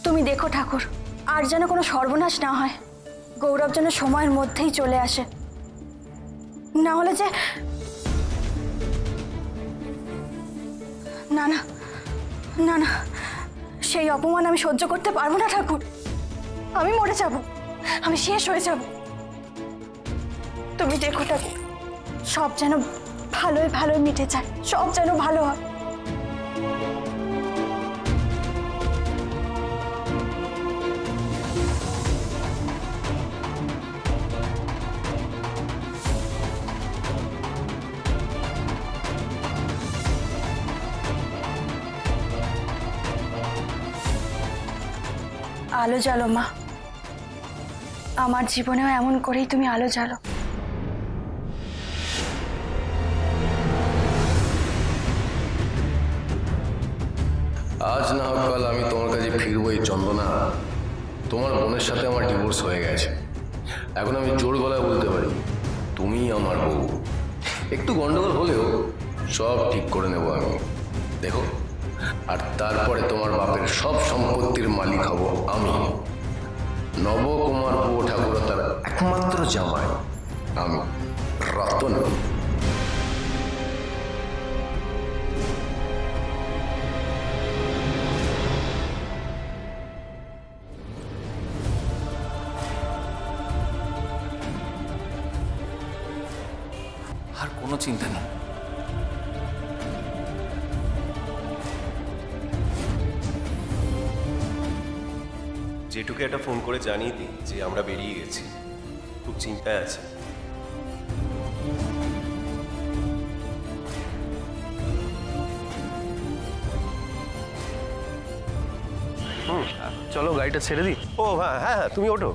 তুমি দেখো ঠাকুর, আর যেন কোনো সর্বনাশ না হয়। গৌরব যেন সময়ের মধ্যেই চলে আসে, না হলে যে। না না না না, সেই অপমান আমি সহ্য করতে পারবো না ঠাকুর। আমি মরে যাব, আমি শেষ হয়ে যাব। তুমি দেখো ঠাকুর, সব যেন ভালোই ভালোই মিটে যায়, সব যেন ভালো হয়। আলো জ্বালো মা, আমার জীবনেও এমন করেই তুমি আলো জ্বালো। আজ না হোক কাল আমি তোমার কাছে ফিরবই চন্দনা। তোমার বোনের সাথে আমার ডিভোর্স হয়ে গেছে, এখন আমি জোর গলায় বলতে পারি তুমি আমার বউ। একটু গন্ডগোল হলেও সব ঠিক করে নেব আমি, দেখো। আর তারপরে তোমার বাপের সব সম্পত্তির মালিক হব আমি। নবকুমার বউ ঠাকুরতার একমাত্র জামাই আমি, রতন। আর কোনো চিন্তা নেই। জেঠুকে একটা ফোন করে জানিয়ে দিই যে আমরা বেরিয়ে গেছি, খুব চিন্তায় আছে। চলো গাড়িটা ছেড়ে দিই। ও হ্যাঁ হ্যাঁ হ্যাঁ, তুমি ওঠো।